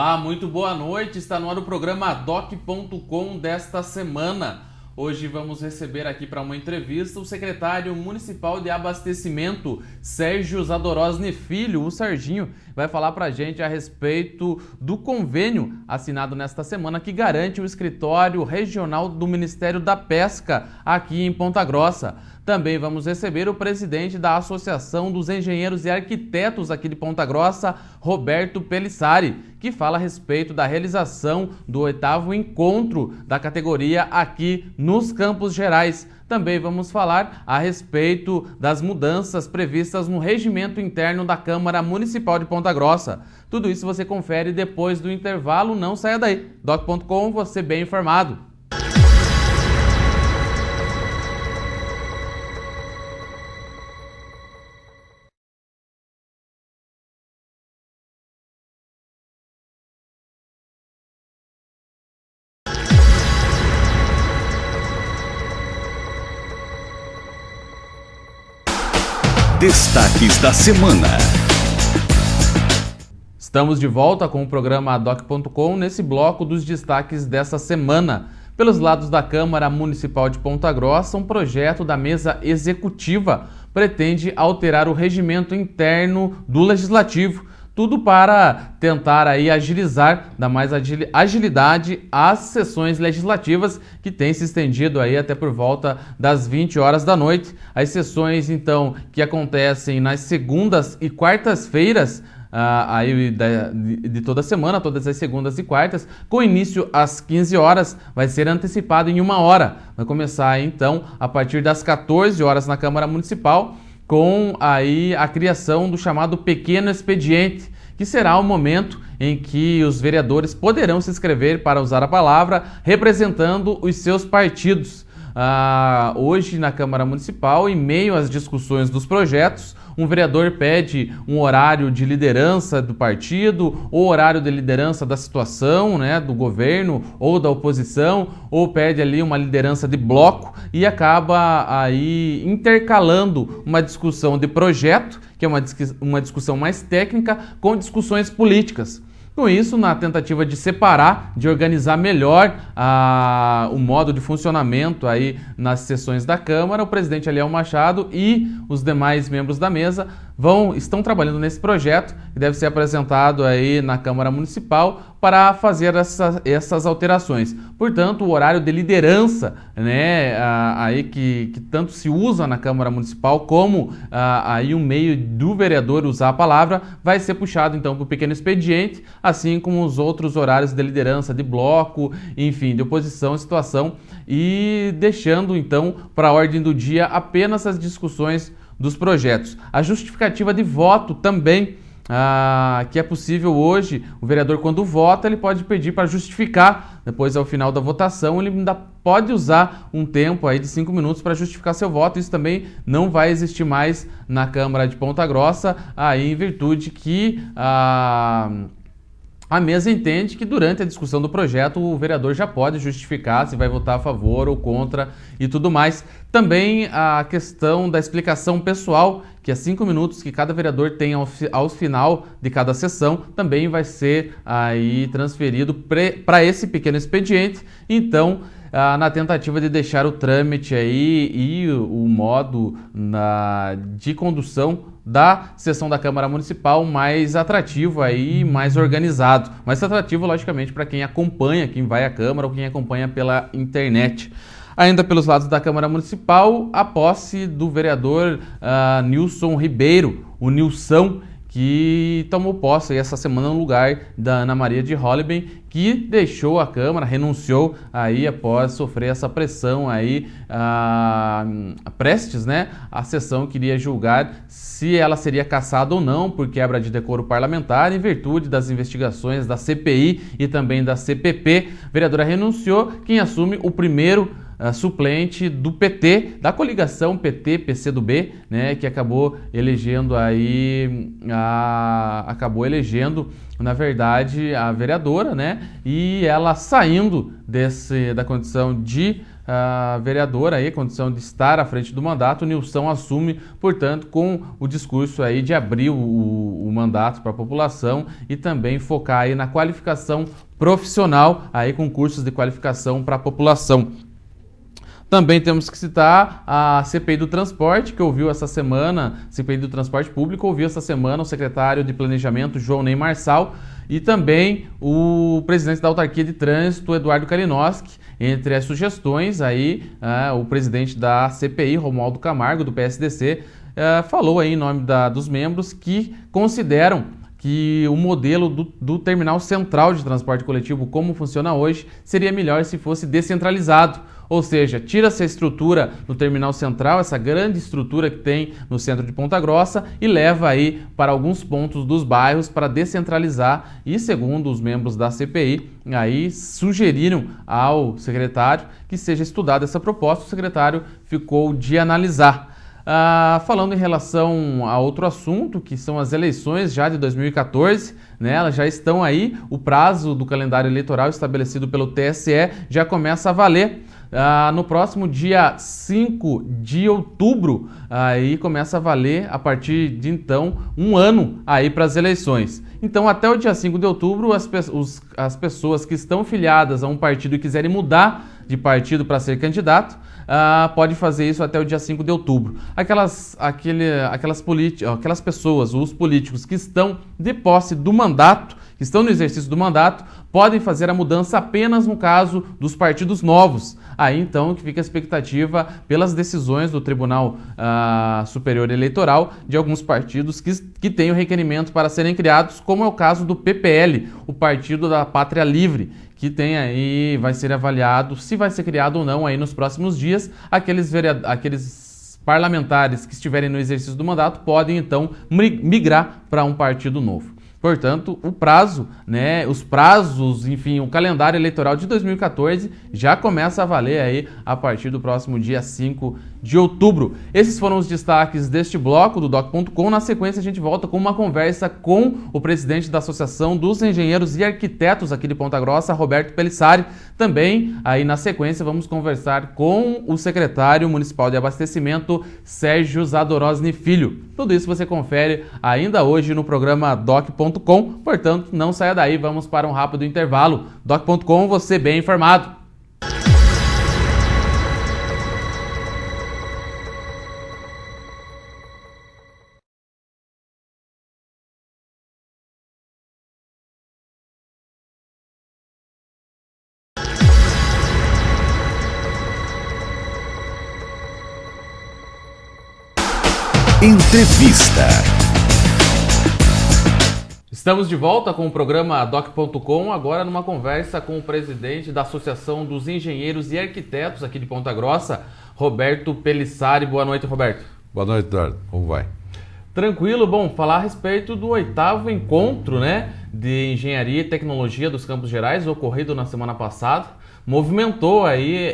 Olá, muito boa noite. Está no ar o programa doc.com desta semana. Hoje vamos receber aqui para uma entrevista o secretário municipal de abastecimento, Sérgio Zadorosny Filho. O Serginho vai falar para a gente a respeito do convênio assinado nesta semana que garante o escritório regional do Ministério da Pesca aqui em Ponta Grossa. Também vamos receber o presidente da Associação dos Engenheiros e Arquitetos aqui de Ponta Grossa, Roberto Pelissari, que fala a respeito da realização do 8º encontro da categoria aqui nos Campos Gerais. Também vamos falar a respeito das mudanças previstas no regimento interno da Câmara Municipal de Ponta Grossa. Tudo isso você confere depois do intervalo, não saia daí. doc.com, você bem informado. Destaques da semana. Estamos de volta com o programa doc.com nesse bloco dos destaques dessa semana. Pelos lados da Câmara Municipal de Ponta Grossa, um projeto da mesa executiva pretende alterar o regimento interno do Legislativo. Tudo para tentar aí agilizar, dar mais agilidade às sessões legislativas que têm se estendido aí até por volta das 20 horas da noite. As sessões, então, que acontecem nas segundas e quartas-feiras, aí de toda semana, todas as segundas e quartas, com início às 15 horas, vai ser antecipado em 1 hora. Vai começar, então, a partir das 14 horas na Câmara Municipal, com aí a criação do chamado pequeno expediente, que será o momento em que os vereadores poderão se inscrever para usar a palavra representando os seus partidos. Hoje na Câmara Municipal, em meio às discussões dos projetos, um vereador pede um horário de liderança do partido, ou horário de liderança da situação, né, do governo ou da oposição, ou pede ali uma liderança de bloco e acaba aí intercalando uma discussão de projeto, que é uma discussão mais técnica, com discussões políticas. Com isso, na tentativa de separar, de organizar melhor o modo de funcionamento aí nas sessões da Câmara, o presidente Aliel Machado e os demais membros da mesa estão trabalhando nesse projeto que deve ser apresentado aí na Câmara Municipal para fazer essas alterações. Portanto, o horário de liderança, né, aí que tanto se usa na Câmara Municipal como aí um meio do vereador usar a palavra, vai ser puxado então para o pequeno expediente, assim como os outros horários de liderança de bloco, enfim, de oposição, situação, e deixando então para a ordem do dia apenas as discussões dos projetos. A justificativa de voto também, que é possível hoje, o vereador quando vota, ele pode pedir para justificar, depois ao final da votação, ele ainda pode usar um tempo aí de 5 minutos para justificar seu voto. Isso também não vai existir mais na Câmara de Ponta Grossa, aí em virtude que a mesa entende que durante a discussão do projeto o vereador já pode justificar se vai votar a favor ou contra e tudo mais. Também a questão da explicação pessoal, que é 5 minutos que cada vereador tem ao final de cada sessão, também vai ser aí transferido para esse pequeno expediente. Então, na tentativa de deixar o trâmite aí e o modo de condução da sessão da Câmara Municipal mais atrativo aí, mais organizado. Mais atrativo, logicamente, para quem acompanha, quem vai à Câmara ou quem acompanha pela internet. Ainda pelos lados da Câmara Municipal, a posse do vereador Nilson Ribeiro, o Nilson, que tomou posse essa semana no lugar da Ana Maria de Holliben, que deixou a Câmara, renunciou aí após sofrer essa pressão aí, prestes, né, a sessão queria julgar se ela seria cassada ou não por quebra de decoro parlamentar em virtude das investigações da CPI e também da CPP. A vereadora renunciou, quem assume o primeiro suplente do PT, da coligação PT-PCdoB, né, que acabou elegendo na verdade, a vereadora, né, e ela saindo da condição de vereador aí, a condição de estar à frente do mandato. O Nilson assume, portanto, com o discurso aí de abrir o mandato para a população e também focar aí na qualificação profissional, aí com cursos de qualificação para a população. Também temos que citar a CPI do Transporte, que ouviu essa semana, CPI do Transporte Público, ouviu essa semana o secretário de Planejamento, João Ney Marçal, e também o presidente da Autarquia de Trânsito, Eduardo Kalinowski. Entre as sugestões, aí, o presidente da CPI, Romualdo Camargo, do PSDC, falou aí em nome dos membros que consideram que o modelo do terminal central de transporte coletivo, como funciona hoje, seria melhor se fosse descentralizado. Ou seja, tira-se a estrutura do terminal central, essa grande estrutura que tem no centro de Ponta Grossa, e leva aí para alguns pontos dos bairros para descentralizar. E segundo os membros da CPI, aí sugeriram ao secretário que seja estudada essa proposta. O secretário ficou de analisar. Falando em relação a outro assunto, que são as eleições já de 2014, né? Elas já estão aí, o prazo do calendário eleitoral estabelecido pelo TSE já começa a valer. No próximo dia 5 de outubro, aí começa a valer, a partir de então, um ano aí para as eleições. Então, até o dia 5 de outubro, as pessoas que estão filiadas a um partido e quiserem mudar de partido para ser candidato, pode fazer isso até o dia 5 de outubro. Aquelas pessoas, os políticos que estão de posse do mandato, que estão no exercício do mandato, podem fazer a mudança apenas no caso dos partidos novos. Aí então que fica a expectativa pelas decisões do Tribunal Superior Eleitoral de alguns partidos que têm o requerimento para serem criados, como é o caso do PPL, o Partido da Pátria Livre, que tem aí, vai ser avaliado se vai ser criado ou não aí nos próximos dias. Aqueles parlamentares que estiverem no exercício do mandato podem então migrar para um partido novo. Portanto, o prazo, né, os prazos, enfim, o calendário eleitoral de 2014 já começa a valer aí a partir do próximo dia 5 de outubro. Esses foram os destaques deste bloco do Doc.com. Na sequência, a gente volta com uma conversa com o presidente da Associação dos Engenheiros e Arquitetos aqui de Ponta Grossa, Roberto Pelissari. Também, aí na sequência, vamos conversar com o secretário municipal de abastecimento, Sérgio Zadorosny Filho. Tudo isso você confere ainda hoje no programa Doc.com. Portanto, não saia daí, vamos para um rápido intervalo. Doc.com, você bem informado. Entrevista. Estamos de volta com o programa Doc.com, agora numa conversa com o presidente da Associação dos Engenheiros e Arquitetos aqui de Ponta Grossa, Roberto Pelissari. Boa noite, Roberto. Boa noite, Eduardo. Como vai? Tranquilo. Bom, falar a respeito do 8º encontro, né, de Engenharia e Tecnologia dos Campos Gerais, ocorrido na semana passada. Movimentou aí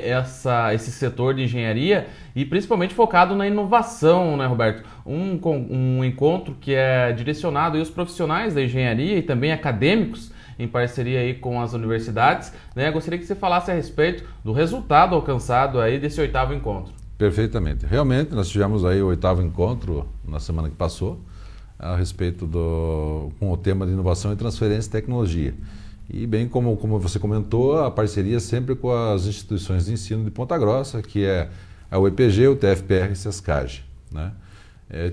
esse setor de engenharia e principalmente focado na inovação, né, Roberto? Um encontro que é direcionado aí aos profissionais da engenharia e também acadêmicos, em parceria aí com as universidades, né? Gostaria que você falasse a respeito do resultado alcançado aí desse 8º encontro. Perfeitamente. Realmente, nós tivemos aí o 8º encontro na semana que passou, a respeito com o tema de inovação e transferência de tecnologia. E bem como você comentou, a parceria sempre com as instituições de ensino de Ponta Grossa, que é a UEPG, o TFPR e o SESCAGE, né?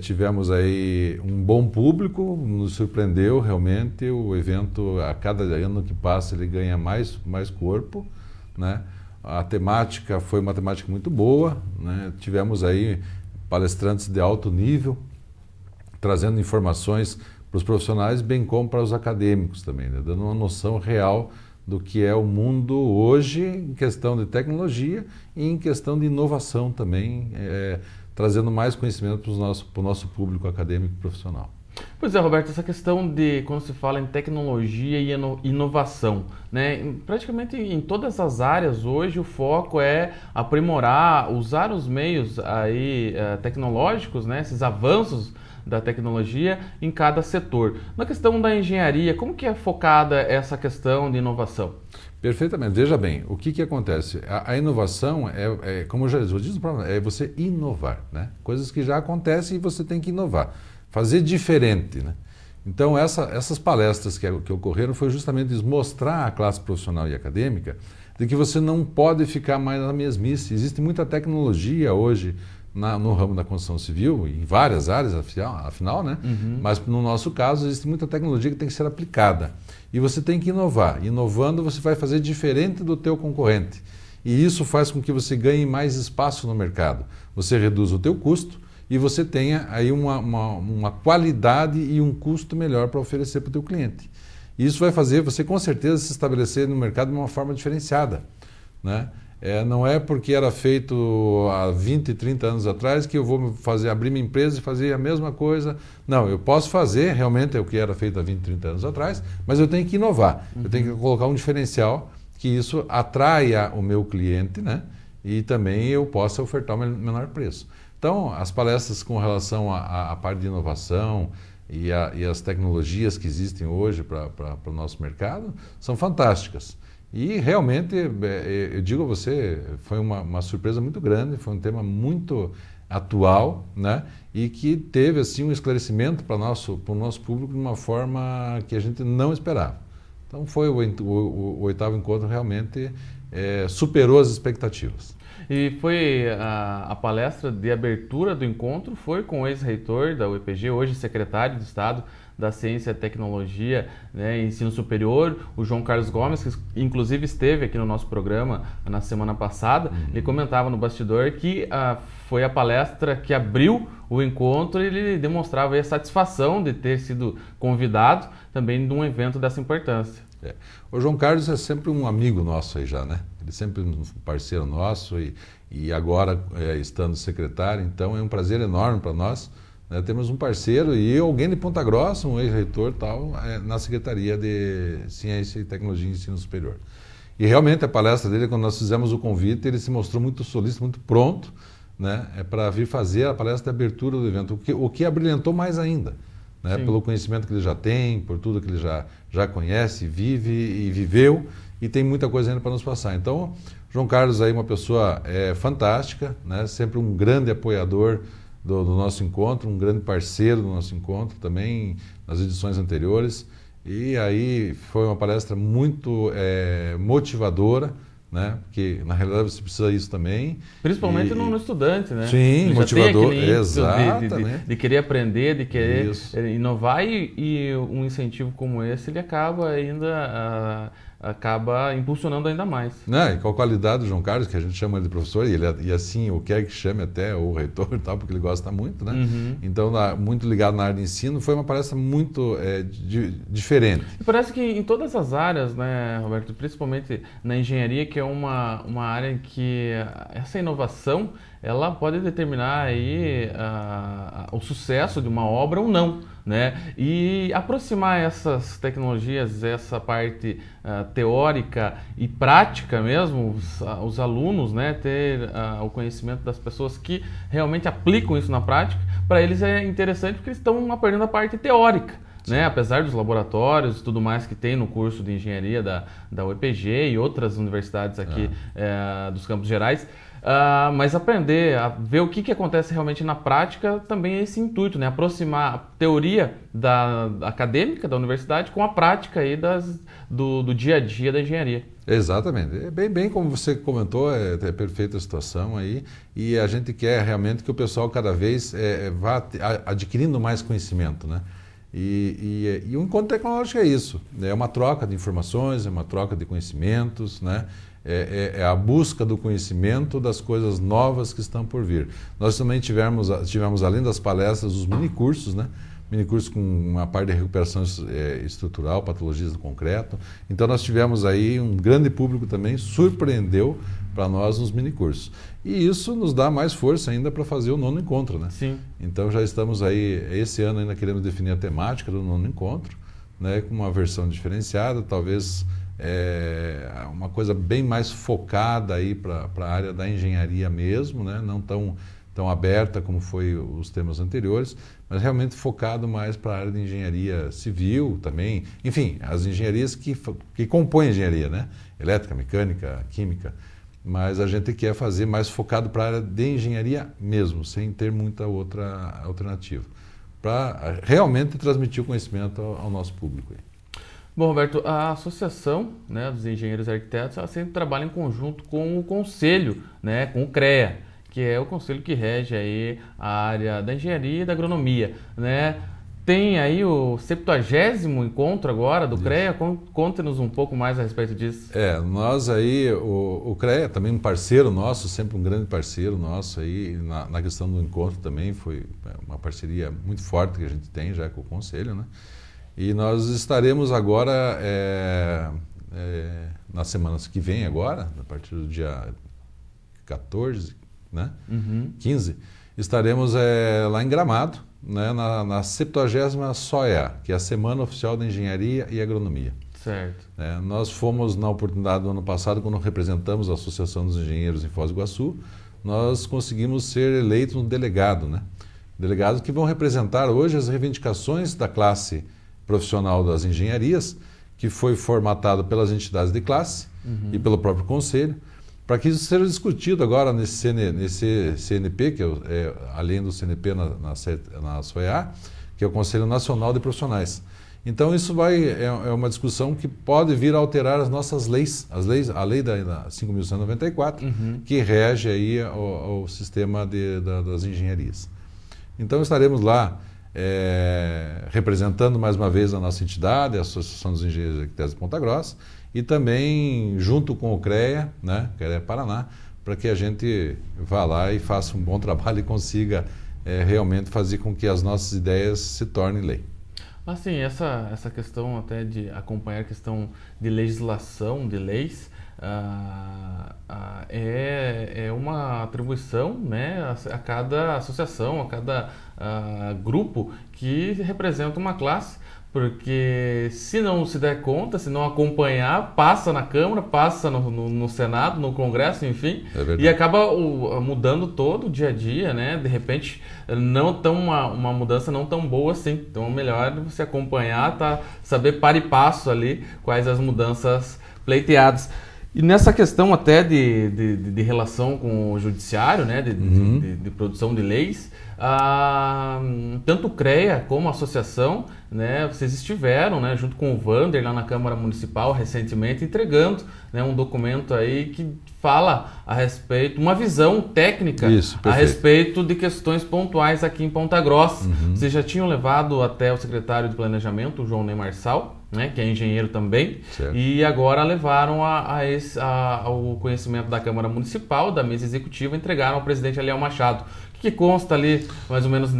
Tivemos aí um bom público, nos surpreendeu realmente o evento. A cada ano que passa ele ganha mais corpo, né? A temática foi uma temática muito boa, né? Tivemos aí palestrantes de alto nível, trazendo informações para os profissionais, bem como para os acadêmicos também, né? Dando uma noção real do que é o mundo hoje em questão de tecnologia e em questão de inovação também, trazendo mais conhecimento para o nosso público acadêmico e profissional. Pois é, Roberto, essa questão de quando se fala em tecnologia e inovação, né? Praticamente em todas as áreas hoje o foco é aprimorar, usar os meios aí tecnológicos, né? Esses avanços da tecnologia em cada setor. Na questão da engenharia, como que é focada essa questão de inovação? Perfeitamente. Veja bem, o que acontece? A inovação como eu já disse, é você inovar, né? Coisas que já acontecem e você tem que inovar. Fazer diferente, né? Então, essas palestras que ocorreram foi justamente mostrar à classe profissional e acadêmica de que você não pode ficar mais na mesmice. Existe muita tecnologia hoje no ramo da construção civil, em várias áreas, afinal, né? Uhum. Mas no nosso caso, existe muita tecnologia que tem que ser aplicada. E você tem que inovar. Inovando, você vai fazer diferente do teu concorrente. E isso faz com que você ganhe mais espaço no mercado. Você reduz o teu custo e você tenha aí uma qualidade e um custo melhor para oferecer para o teu cliente. E isso vai fazer você, com certeza, se estabelecer no mercado de uma forma diferenciada, né? Não é porque era feito há 20, 30 anos atrás que eu vou abrir minha empresa e fazer a mesma coisa. Não, eu posso fazer realmente o que era feito há 20, 30 anos atrás, mas eu tenho que inovar. Uhum. Eu tenho que colocar um diferencial que isso atraia o meu cliente, né? E também eu possa ofertar o menor preço. Então, as palestras com relação à parte de inovação e as tecnologias que existem hoje para o nosso mercado são fantásticas. E realmente, eu digo a você, foi uma surpresa muito grande, foi um tema muito atual, né? E que teve assim um esclarecimento para o nosso público de uma forma que a gente não esperava. Então foi o oitavo encontro realmente superou as expectativas. E foi a palestra de abertura do encontro foi com o ex-reitor da UEPG, hoje secretário de Estado da Ciência e Tecnologia, né, e Ensino Superior, o João Carlos Gomes, que inclusive esteve aqui no nosso programa na semana passada. Ele comentava no bastidor que foi a palestra que abriu o encontro e ele demonstrava aí a satisfação de ter sido convidado também de um evento dessa importância. O João Carlos é sempre um amigo nosso aí já, né? Ele é sempre um parceiro nosso e agora estando secretário, então é um prazer enorme para nós, né? Temos um parceiro e alguém de Ponta Grossa, um ex-reitor tal, na Secretaria de Ciência e Tecnologia e Ensino Superior. E realmente a palestra dele, quando nós fizemos o convite, ele se mostrou muito solícito, muito pronto, né? Para vir fazer a palestra de abertura do evento, o que abrilhantou mais ainda. Né, pelo conhecimento que ele já tem, por tudo que ele já conhece, vive e viveu, e tem muita coisa ainda para nos passar. Então, João Carlos aí uma pessoa fantástica, né, sempre um grande apoiador do nosso encontro, um grande parceiro do nosso encontro também nas edições anteriores. E aí foi uma palestra muito motivadora, né? Porque na realidade você precisa disso também. Principalmente no estudante, né? Sim, motivador, exatamente. De querer aprender, de querer inovar e um incentivo como esse ele acaba ainda impulsionando ainda mais. Né? E com a qualidade do João Carlos, que a gente chama ele de professor, e assim o quer que chame até o reitor e tal, porque ele gosta muito, né? Uhum. Então, muito ligado na área de ensino, foi uma palestra muito diferente. E parece que em todas as áreas, né, Roberto, principalmente na engenharia, que é uma área em que essa inovação ela pode determinar aí o sucesso de uma obra ou não, né? E aproximar essas tecnologias, essa parte teórica e prática mesmo, os alunos, né, ter o conhecimento das pessoas que realmente aplicam isso na prática, para eles é interessante porque eles estão aprendendo a parte teórica. Né? Apesar dos laboratórios e tudo mais que tem no curso de engenharia da UEPG e outras universidades aqui dos Campos Gerais, mas aprender a ver o que acontece realmente na prática também é esse intuito, né? Aproximar a teoria acadêmica da universidade com a prática aí do dia a dia da engenharia. Exatamente. Bem como você comentou, é perfeita a situação aí, e a gente quer realmente que o pessoal cada vez vá adquirindo mais conhecimento, né? E o encontro tecnológico é isso, é uma troca de informações, é uma troca de conhecimentos, né? É a busca do conhecimento das coisas novas que estão por vir. Nós também tivemos além das palestras, os minicursos, né? minicurso com uma parte de recuperação estrutural, patologias do concreto. Então nós tivemos aí um grande público também, surpreendeu para nós nos minicursos. E isso nos dá mais força ainda para fazer o 9º encontro, né? Sim. Então já estamos aí, esse ano ainda queremos definir a temática do 9º encontro, né, com uma versão diferenciada, talvez uma coisa bem mais focada aí para a área da engenharia mesmo, né, não tão aberta como foi os temas anteriores, mas realmente focado mais para a área de engenharia civil também, enfim, as engenharias que compõem a engenharia, né, elétrica, mecânica, química, mas a gente quer fazer mais focado para a área de engenharia mesmo, sem ter muita outra alternativa, para realmente transmitir o conhecimento ao nosso público. Bom, Roberto, a Associação, né, dos Engenheiros e Arquitetos, ela sempre trabalha em conjunto com o Conselho, né, com o CREA, que é o conselho que rege aí a área da engenharia e da agronomia, né? Tem aí o 70º encontro agora do CREA, conte-nos um pouco mais a respeito disso. Nós aí, o CREA também um parceiro nosso, sempre um grande parceiro nosso aí, na questão do encontro também, foi uma parceria muito forte que a gente tem já com o Conselho, né? E nós estaremos agora, nas semanas que vem agora, a partir do dia 14, né? 15, estaremos lá em Gramado, né, na 70ª SOEA, que é a Semana Oficial da Engenharia e Agronomia. Certo. Nós fomos, na oportunidade do ano passado, quando representamos a Associação dos Engenheiros em Foz do Iguaçu, nós conseguimos ser eleitos um delegado, né? Delegados que vão representar hoje as reivindicações da classe profissional das engenharias, que foi formatado pelas entidades de classe e pelo próprio Conselho, para que isso seja discutido agora nesse CNP, que além do CNP na SOEA, que é o Conselho Nacional de Profissionais. Então isso é uma discussão que pode vir a alterar as nossas leis, a lei da 5.194, que rege aí o sistema das engenharias. Então estaremos lá representando mais uma vez a nossa entidade, a Associação dos Engenheiros e Arquitetos de Ponta Grossa, e também junto com o CREA, né, CREA Paraná, para que a gente vá lá e faça um bom trabalho e consiga realmente fazer com que as nossas ideias se tornem lei. Assim, essa questão até de acompanhar a questão de legislação, de leis, é uma atribuição, né, a cada associação, a cada grupo que representa uma classe, porque se não se der conta, se não acompanhar, passa na Câmara, passa no Senado, no Congresso, enfim, e acaba mudando todo o dia a dia, né? De repente, uma mudança não tão boa assim. Então, é melhor você acompanhar, saber para e passo ali quais as mudanças pleiteadas. E nessa questão até de relação com o judiciário, né, de produção de leis, tanto o CREA como a associação, né, vocês estiveram, né, junto com o Vander lá na Câmara Municipal recentemente entregando, né, um documento aí que fala a respeito, uma visão técnica a respeito de questões pontuais aqui em Ponta Grossa. Vocês já tinham levado até o secretário de Planejamento, o João Ney Marçal, né, que é engenheiro também, e agora levaram ao conhecimento da Câmara Municipal, da mesa executiva, entregaram ao presidente Aliel Machado. O que consta ali, mais ou menos,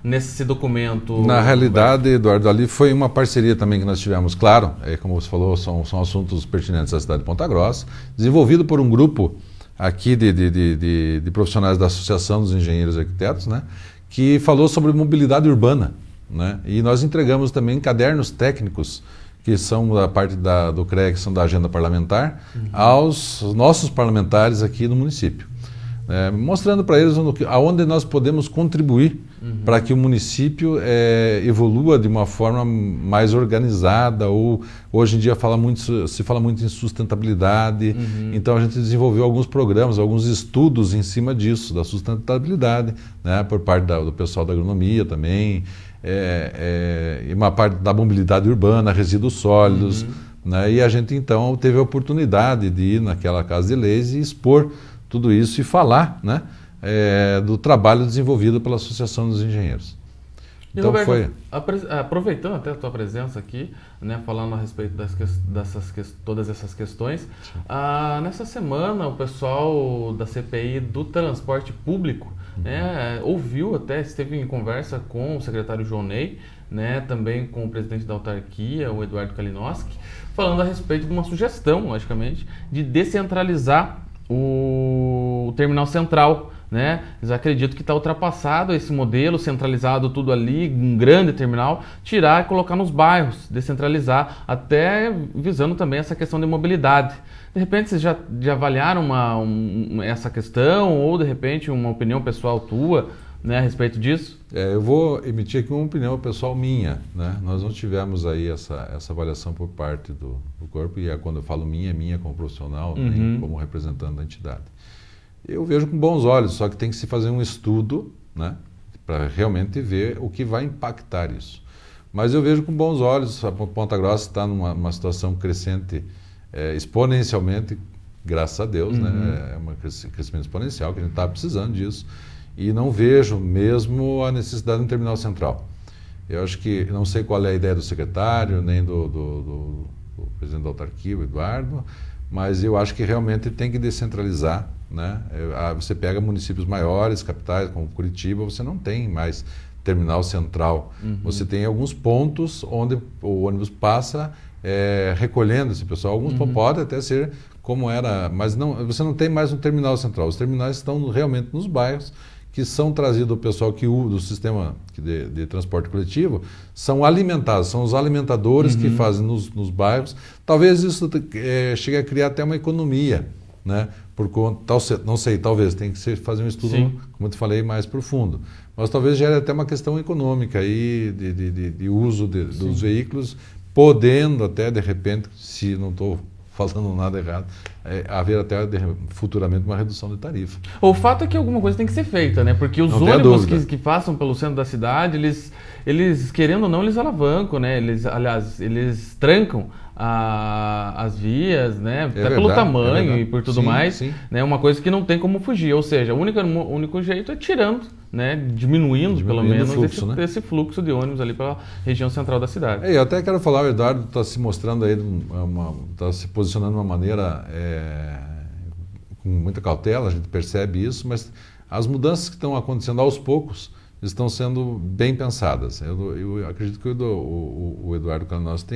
nesse documento? Na realidade, Eduardo, ali foi uma parceria também que nós tivemos, claro, como você falou, são assuntos pertinentes à cidade de Ponta Grossa, desenvolvido por um grupo aqui de profissionais da Associação dos Engenheiros e Arquitetos, né, que falou sobre mobilidade urbana, né, e nós entregamos também cadernos técnicos, que são da parte do CREA, que são da agenda parlamentar, aos nossos parlamentares aqui no município. Mostrando para eles aonde nós podemos contribuir para que o município evolua de uma forma mais organizada, ou hoje em dia se fala muito em sustentabilidade, então a gente desenvolveu alguns programas, alguns estudos em cima disso, da sustentabilidade, né, por parte do pessoal da agronomia também, e uma parte da mobilidade urbana, resíduos sólidos, né, e a gente então teve a oportunidade de ir naquela Casa de Leis e expor tudo isso e falar, né, do trabalho desenvolvido pela Associação dos Engenheiros. E então, Roberto, aproveitando até a tua presença aqui, né, falando a respeito todas essas questões, nessa semana o pessoal da CPI do transporte público, né, ouviu até, esteve em conversa com o secretário João Ney, né, também com o presidente da autarquia, o Eduardo Kalinowski, falando a respeito de uma sugestão, logicamente, de descentralizar o terminal central, né? Eles acreditam que está ultrapassado esse modelo, centralizado tudo ali, um grande terminal, tirar e colocar nos bairros, descentralizar, até visando também essa questão de mobilidade. De repente vocês já avaliaram essa questão ou de repente uma opinião pessoal tua, né, a respeito disso? Eu vou emitir aqui uma opinião pessoal minha, né? Nós não tivemos aí essa avaliação por parte do corpo, e quando eu falo minha, é minha como profissional, nem como representante da entidade. Eu vejo com bons olhos, só que tem que se fazer um estudo, né, para realmente ver o que vai impactar isso. Mas eu vejo com bons olhos, a Ponta Grossa está numa situação crescente exponencialmente, graças a Deus, né? É um crescimento exponencial, que a gente está precisando disso. E não vejo mesmo a necessidade de um terminal central. Eu acho que, não sei qual é a ideia do secretário, nem do presidente da autarquia, o Eduardo, mas eu acho que realmente tem que descentralizar, né? Você pega municípios maiores, capitais, como Curitiba, você não tem mais terminal central. Você tem alguns pontos onde o ônibus passa recolhendo esse pessoal. Alguns podem até ser como era, mas não, você não tem mais um terminal central. Os terminais estão realmente nos bairros, que são trazidos o pessoal que do sistema de transporte coletivo, são alimentados, são os alimentadores que fazem nos bairros. Talvez isso chegue a criar até uma economia, né? Por conta, não sei, talvez tem que fazer um estudo, como eu te falei, mais profundo. Mas talvez gere até uma questão econômica aí de uso dos veículos, podendo até, de repente, se não estou falando nada errado, haver até futuramente uma redução de tarifa. O fato é que alguma coisa tem que ser feita, né? Porque os ônibus que passam pelo centro da cidade, eles querendo ou não, eles alavancam, né? Eles trancam as vias, né? Até pelo tamanho e por tudo mais, né? Uma coisa que não tem como fugir. Ou seja, o único jeito é tirando, né? Diminuindo pelo menos fluxo, esse fluxo de ônibus ali pela região central da cidade. Eu até quero falar, o Eduardo está se mostrando aí, está se posicionando de uma maneira com muita cautela, a gente percebe isso, mas as mudanças que estão acontecendo aos poucos estão sendo bem pensadas. Eu acredito que o Eduardo Kalinowski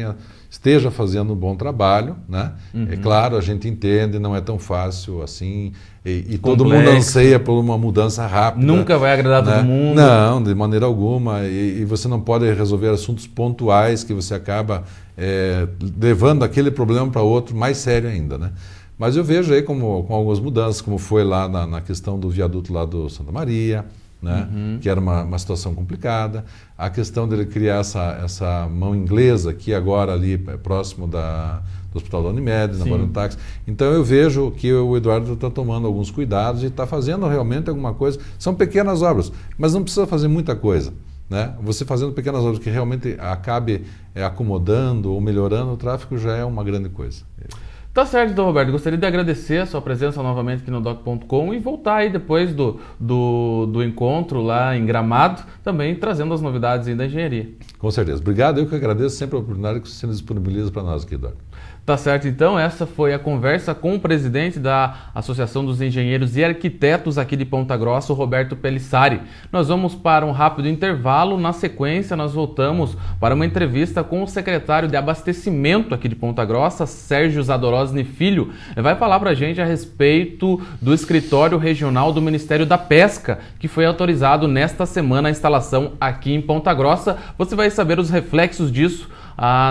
esteja fazendo um bom trabalho, né? É claro, a gente entende, não é tão fácil assim, e todo mundo anseia por uma mudança rápida. Nunca vai agradar todo mundo. Não, de maneira alguma, e você não pode resolver assuntos pontuais que você acaba levando aquele problema para outro mais sério ainda, né? Mas eu vejo aí com algumas mudanças, como foi lá na questão do viaduto lá do Santa Maria, né? Que era uma situação complicada. A questão dele criar essa mão inglesa aqui agora ali próximo do Hospital da Unimed, na Barão do Táxi. Então eu vejo que o Eduardo está tomando alguns cuidados e está fazendo realmente alguma coisa. São pequenas obras, mas não precisa fazer muita coisa, né? Você fazendo pequenas obras que realmente acabe acomodando ou melhorando o tráfego já é uma grande coisa. Tá certo, então, Roberto. Gostaria de agradecer a sua presença novamente aqui no Doc.com e voltar aí depois do encontro lá em Gramado, também trazendo as novidades aí da engenharia. Com certeza. Obrigado. Eu que agradeço sempre a oportunidade que você nos disponibiliza para nós aqui, Eduardo. Tá certo, então, essa foi a conversa com o presidente da Associação dos Engenheiros e Arquitetos aqui de Ponta Grossa, o Roberto Pelissari. Nós vamos para um rápido intervalo, na sequência nós voltamos para uma entrevista com o secretário de Abastecimento aqui de Ponta Grossa, Sérgio Zadorosny Filho. Ele vai falar para a gente a respeito do escritório regional do Ministério da Pesca, que foi autorizado nesta semana a instalação aqui em Ponta Grossa. Você vai saber os reflexos disso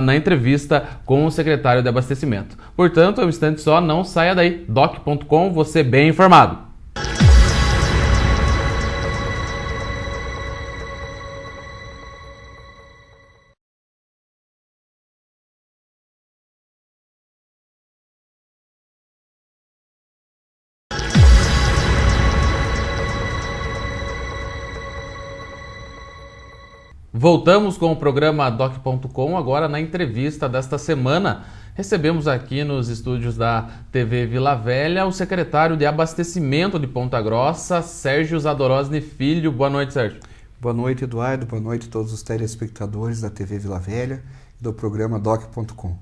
na entrevista com o secretário de Abastecimento. Portanto, é um instante só, não saia daí. Doc.com, você bem informado. Voltamos com o programa Doc.com, agora na entrevista desta semana. Recebemos aqui nos estúdios da TV Vila Velha o secretário de Abastecimento de Ponta Grossa, Sérgio Zadorosny Filho. Boa noite, Sérgio. Boa noite, Eduardo. Boa noite a todos os telespectadores da TV Vila Velha e do programa Doc.com.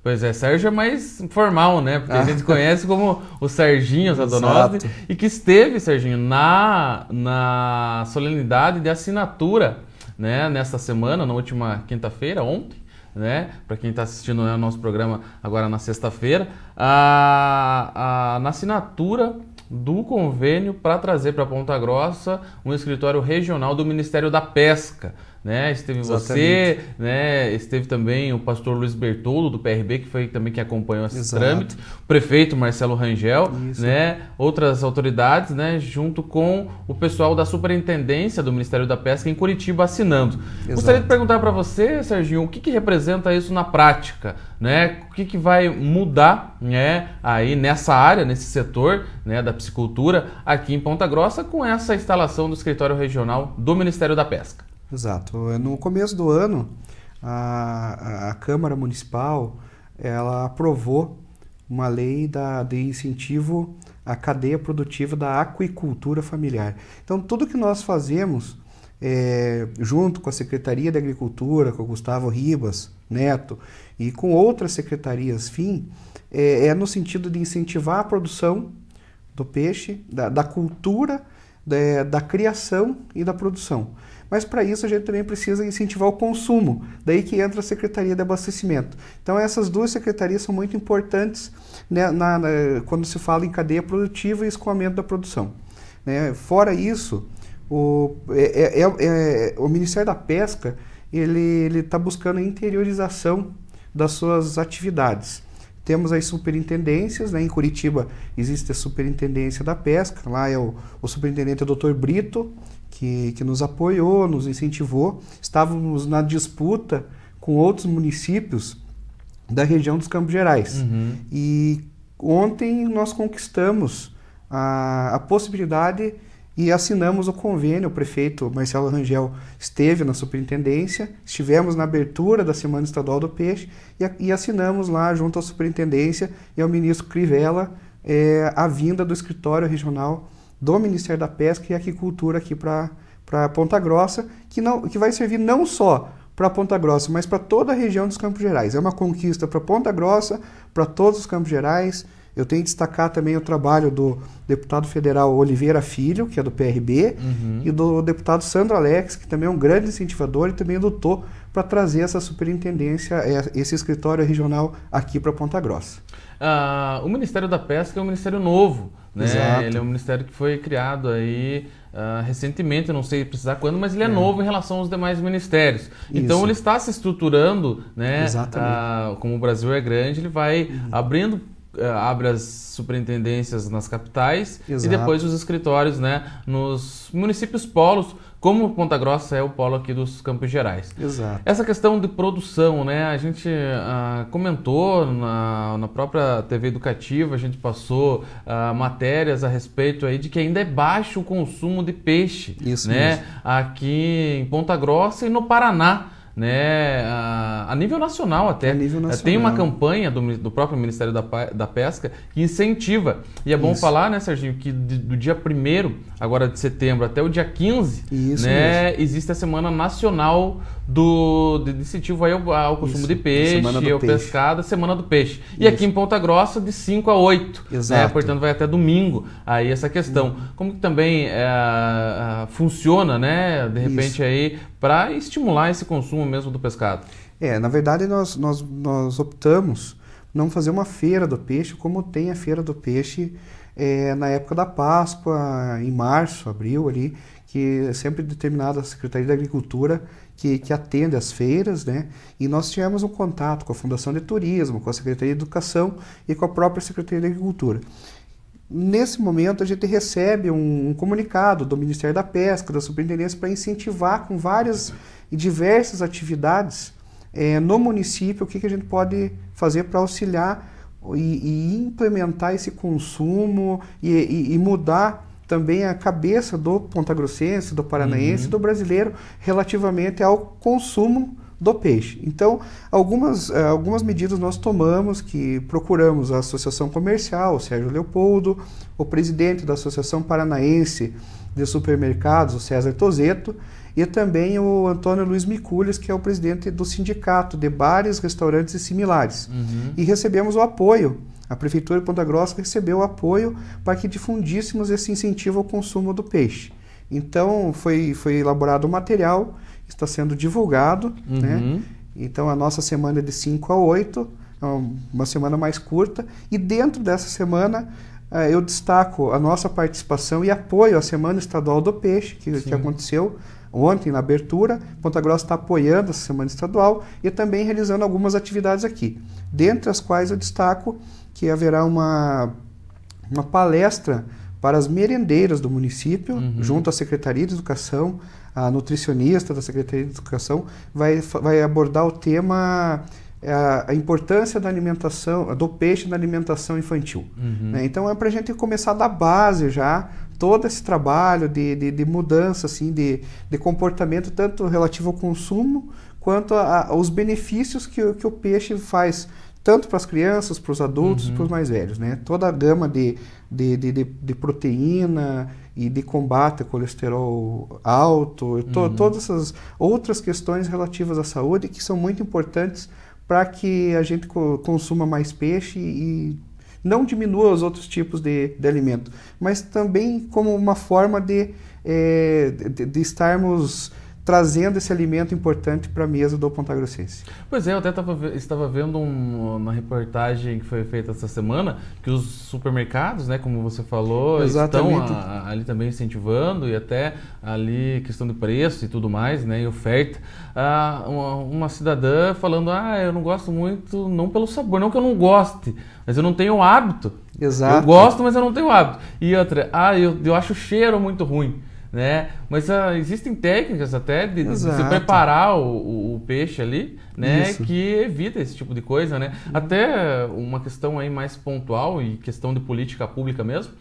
Pois é, Sérgio é mais formal, né? Porque a gente conhece como o Serginho Zadonosti, e que esteve, Serginho, na solenidade de assinatura, né, nesta semana, na última quinta-feira, ontem, né? Para quem está assistindo o nosso programa agora na sexta-feira, na assinatura do convênio para trazer para Ponta Grossa um escritório regional do Ministério da Pesca. Né? Esteve você, né? Esteve também o pastor Luiz Bertoldo, do PRB, que foi também quem acompanhou esses trâmites, o prefeito Marcelo Rangel, né? Outras autoridades, né? Junto com o pessoal da Superintendência do Ministério da Pesca em Curitiba assinando. Gostaria de perguntar para você, Serginho, o que representa isso na prática? Né? O que vai mudar, né, aí nessa área, nesse setor, né, da piscicultura aqui em Ponta Grossa com essa instalação do escritório regional do Ministério da Pesca? Exato. No começo do ano, a Câmara Municipal ela aprovou uma lei de incentivo à cadeia produtiva da aquicultura familiar. Então, tudo que nós fazemos, junto com a Secretaria de Agricultura, com o Gustavo Ribas Neto e com outras secretarias é no sentido de incentivar a produção do peixe, da cultura, da criação e da produção. Mas para isso a gente também precisa incentivar o consumo, daí que entra a Secretaria de Abastecimento. Então essas duas secretarias são muito importantes, né, quando se fala em cadeia produtiva e escoamento da produção. Né? Fora isso, o Ministério da Pesca ele está buscando a interiorização das suas atividades. Temos as superintendências, né? Em Curitiba existe a Superintendência da Pesca, lá é o superintendente Dr. Brito, que nos apoiou, nos incentivou. Estávamos na disputa com outros municípios da região dos Campos Gerais. E ontem nós conquistamos a possibilidade e assinamos o convênio. O prefeito Marcelo Rangel esteve na superintendência, estivemos na abertura da Semana Estadual do Peixe e assinamos lá junto à superintendência e ao ministro Crivella a vinda do escritório regional do Ministério da Pesca e Aquicultura aqui para Ponta Grossa, que vai servir não só para Ponta Grossa, mas para toda a região dos Campos Gerais. É uma conquista para Ponta Grossa, para todos os Campos Gerais. Eu tenho que destacar também o trabalho do deputado federal Oliveira Filho, que é do PRB, e do deputado Sandro Alex, que também é um grande incentivador e também lutou para trazer essa superintendência, esse escritório regional aqui para Ponta Grossa. O Ministério da Pesca é um ministério novo, né? Exato. Ele é um ministério que foi criado aí recentemente, não sei precisar quando, mas ele é novo em relação aos demais ministérios. Então ele está se estruturando, né? Como o Brasil é grande, ele vai abre as superintendências nas capitais e depois os escritórios, né, nos municípios polos, como Ponta Grossa é o polo aqui dos Campos Gerais. Exato. Essa questão de produção, né, a gente comentou na própria TV Educativa, a gente passou matérias a respeito aí de que ainda é baixo o consumo de peixe, Isso né, mesmo. Aqui em Ponta Grossa e no Paraná. Né, a nível nacional até. Tem uma campanha do próprio Ministério da Pesca que incentiva. E é bom falar, né, Serginho, que do dia 1º, agora de setembro, até o dia 15, né, existe a Semana Nacional de incentivo aí ao consumo de peixe, ao pescado, a Semana do Peixe. E aqui em Ponta Grossa, de 5 a 8. Né, portanto, vai até domingo aí essa questão. Como que também funciona, né, de repente aí, para estimular esse consumo mesmo do pescado? Na verdade, nós optamos não fazer uma feira do peixe, como tem a feira do peixe na época da Páscoa, em março, abril ali, que é sempre determinada a Secretaria da Agricultura que atende às feiras, né? E nós tivemos um contato com a Fundação de Turismo, com a Secretaria de Educação e com a própria Secretaria da Agricultura. Nesse momento, a gente recebe um comunicado do Ministério da Pesca, da Superintendência, para incentivar com várias e diversas atividades no município o que a gente pode fazer para auxiliar e implementar esse consumo e mudar também a cabeça do pontagrossense, do paranaense, do brasileiro relativamente ao consumo do peixe. Então, algumas medidas nós tomamos, que procuramos a Associação Comercial, o Sérgio Leopoldo, o presidente da Associação Paranaense de supermercados, o César Tozeto, e também o Antônio Luiz Miculhas, que é o presidente do Sindicato de Bares, Restaurantes e Similares. E recebemos o apoio. A Prefeitura de Ponta Grossa recebeu o apoio para que difundíssemos esse incentivo ao consumo do peixe. Então, foi elaborado o material, está sendo divulgado, né? Então, a nossa semana é de 5 a 8, é uma semana mais curta, e dentro dessa semana eu destaco a nossa participação e apoio à Semana Estadual do Peixe, que aconteceu ontem na abertura. Ponta Grossa está apoiando essa Semana Estadual e também realizando algumas atividades aqui, dentre as quais eu destaco que haverá uma palestra para as merendeiras do município, junto à Secretaria de Educação. A nutricionista da Secretaria de Educação vai abordar o tema, a importância da alimentação, do peixe na alimentação infantil. Né? Então é para a gente começar da base já, todo esse trabalho de mudança assim, de comportamento, tanto relativo ao consumo, quanto aos benefícios que o peixe faz, tanto para as crianças, para os adultos, para os mais velhos, né? Toda a gama de proteína e de combate ao colesterol alto, todas essas outras questões relativas à saúde que são muito importantes para que a gente consuma mais peixe e não diminua os outros tipos de alimento, mas também como uma forma de estarmos trazendo esse alimento importante para a mesa do pontagrossense. Pois é, eu até estava vendo uma reportagem que foi feita essa semana, que os supermercados, né, como você falou, estão ali também incentivando, e até ali questão de preço e tudo mais, né, e oferta. Uma cidadã falando, eu não gosto muito, não pelo sabor, não que eu não goste, mas eu não tenho o hábito. Exato. Eu gosto, mas eu não tenho o hábito. E outra, eu acho o cheiro muito ruim. Né? Mas existem técnicas até de se preparar o peixe ali, né? Que evita esse tipo de coisa, né? Até uma questão aí mais pontual e questão de política pública mesmo.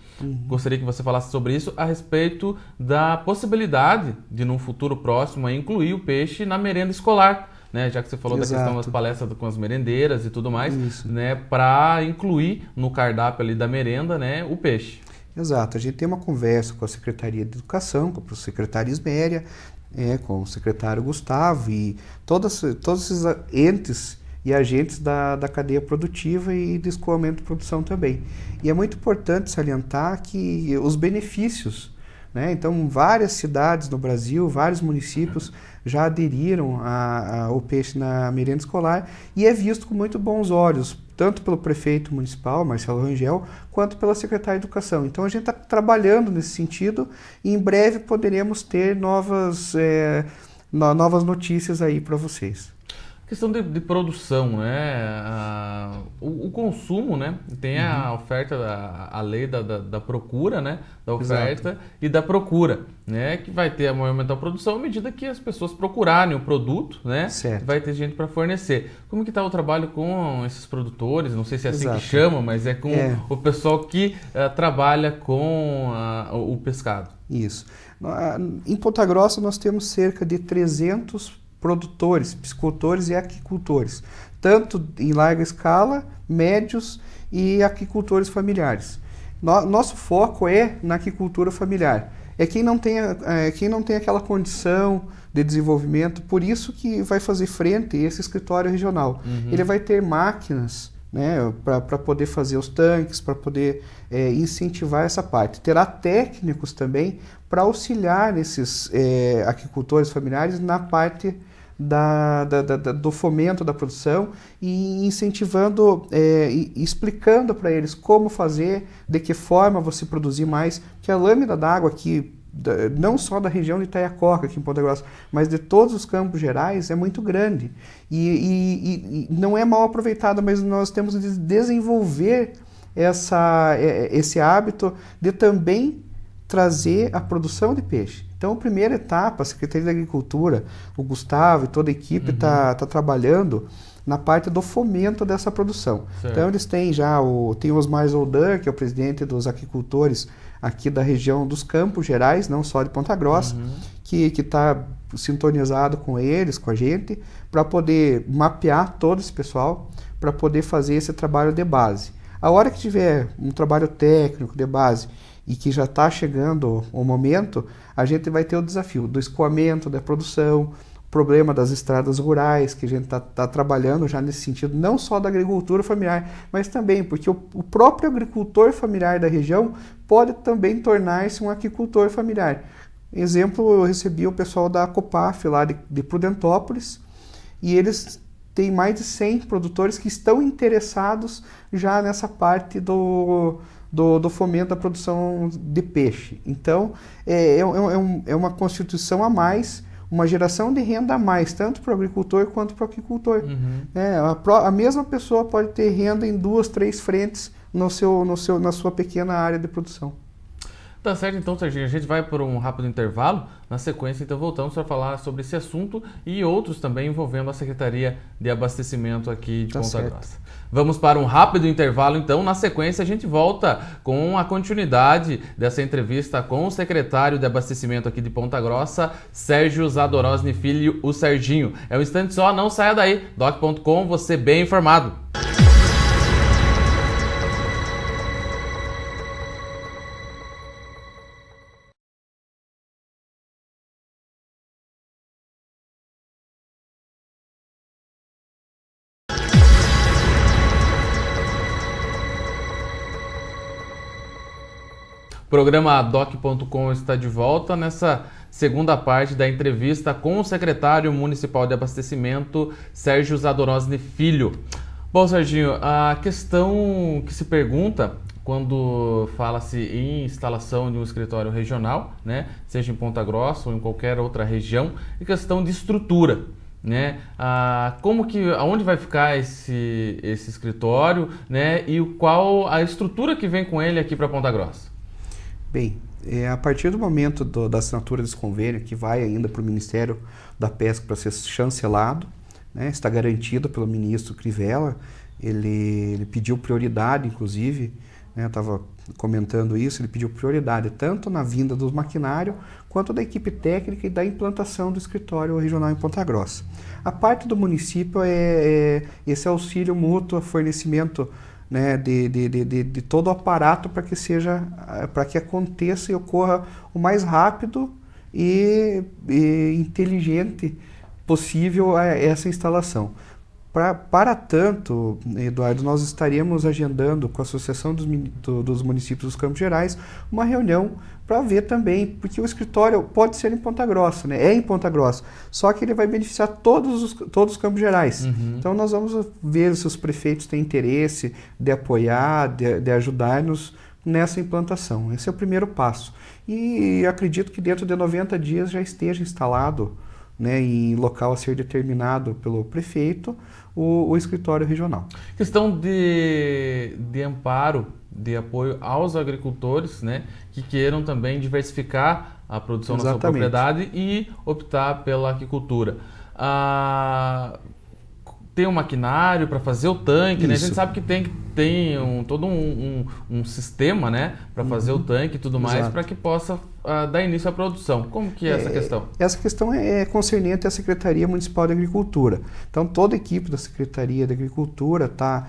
Gostaria que você falasse sobre isso a respeito da possibilidade de, num futuro próximo, incluir o peixe na merenda escolar. Né, já que você falou da questão das palestras com as merendeiras e tudo mais, né, para incluir no cardápio ali da merenda, né, o peixe. Exato, a gente tem uma conversa com a Secretaria de Educação, com o secretário Isméria, com o secretário Gustavo e todos esses entes e agentes da cadeia produtiva e de escoamento de produção também. E é muito importante salientar que os benefícios, né, então várias cidades no Brasil, vários municípios já aderiram ao peixe na merenda escolar e é visto com muito bons olhos, tanto pelo prefeito municipal, Marcelo Rangel, quanto pela secretária de Educação. Então a gente está trabalhando nesse sentido e em breve poderemos ter novas notícias aí para vocês. Questão de produção, né? O consumo, né? Tem a oferta, a lei da procura, né? Da oferta e da procura, né? Que vai ter a aumentar a produção à medida que as pessoas procurarem o produto, né? Certo. Vai ter gente para fornecer. Como que está o trabalho com esses produtores? Não sei se é assim que chama, mas é com o pessoal que trabalha com o pescado. Isso. Em Ponta Grossa nós temos cerca de 300 produtores, piscicultores e aquicultores, tanto em larga escala, médios e aquicultores familiares. Nosso foco é na aquicultura familiar. É quem não tem aquela condição de desenvolvimento, por isso que vai fazer frente a esse escritório regional. Ele vai ter máquinas, né, para poder fazer os tanques, para poder incentivar essa parte. Terá técnicos também para auxiliar esses aquicultores familiares na parte do fomento da produção e incentivando, explicando para eles como fazer, de que forma você produzir mais, que a lâmina d'água aqui, não só da região de Itaiacoca, aqui em Ponta Grossa, mas de todos os Campos Gerais, é muito grande e não é mal aproveitada, mas nós temos de desenvolver esse hábito de também trazer a produção de peixe. Então, a primeira etapa, a Secretaria da Agricultura, o Gustavo e toda a equipe está trabalhando na parte do fomento dessa produção. Certo. Então, eles têm já tem o Osmar Zoldan, que é o presidente dos aquicultores aqui da região dos Campos Gerais, não só de Ponta Grossa, que está sintonizado com eles, com a gente, para poder mapear todo esse pessoal, para poder fazer esse trabalho de base. A hora que tiver um trabalho técnico de base e que já está chegando o momento, a gente vai ter o desafio do escoamento da produção, problema das estradas rurais, que a gente está trabalhando já nesse sentido, não só da agricultura familiar, mas também porque o próprio agricultor familiar da região pode também tornar-se um aquicultor familiar. Exemplo, eu recebi o pessoal da Copaf lá de Prudentópolis, e eles têm mais de 100 produtores que estão interessados já nessa parte do fomento da produção de peixe. Então, é uma constituição a mais, uma geração de renda a mais, tanto para o agricultor quanto para o aquicultor. A mesma pessoa pode ter renda em 2, 3 frentes na sua pequena área de produção. Tá certo, então, Serginho, a gente vai por um rápido intervalo. Na sequência, então, voltamos para falar sobre esse assunto e outros também envolvendo a Secretaria de Abastecimento aqui de Ponta Grossa. Vamos para um rápido intervalo, então. Na sequência, a gente volta com a continuidade dessa entrevista com o secretário de Abastecimento aqui de Ponta Grossa, Sérgio Zadorosny Filho, o Serginho. É um instante só, não saia daí. Doc.com, você bem informado. O programa Doc.com está de volta nessa segunda parte da entrevista com o secretário municipal de abastecimento, Sérgio Zadorosny Filho. Bom, Serginho, a questão que se pergunta quando fala-se em instalação de um escritório regional, né, seja em Ponta Grossa ou em qualquer outra região, é questão de estrutura. Né? Aonde vai ficar esse escritório, né? E qual a estrutura que vem com ele aqui para Ponta Grossa? Bem, a partir do momento da assinatura desse convênio, que vai ainda para o Ministério da Pesca para ser chancelado, né, está garantido pelo ministro Crivella, ele pediu prioridade, inclusive, né, eu estava comentando isso, ele pediu prioridade tanto na vinda do maquinário quanto da equipe técnica e da implantação do escritório regional em Ponta Grossa. A parte do município é esse auxílio mútuo, fornecimento, né, de todo o aparato para que aconteça e ocorra o mais rápido e inteligente possível essa instalação. Para tanto, Eduardo, nós estaremos agendando com a Associação dos Municípios dos Campos Gerais uma reunião para ver também, porque o escritório pode ser em Ponta Grossa, né? É em Ponta Grossa, só que ele vai beneficiar todos os Campos Gerais. Então nós vamos ver se os prefeitos têm interesse de apoiar, de ajudar-nos nessa implantação. Esse é o primeiro passo. E acredito que dentro de 90 dias já esteja instalado, né, em local a ser determinado pelo prefeito, o escritório regional. Questão de amparo, de apoio aos agricultores, né, que queiram também diversificar a produção na sua propriedade e optar pela aquicultura. Tem um maquinário para fazer o tanque, né? A gente sabe que tem todo um sistema, né, para fazer o tanque e tudo mais, para que possa dar início à produção. Como que é essa questão? Essa questão é concernente à Secretaria Municipal de Agricultura. Então, toda a equipe da Secretaria de Agricultura está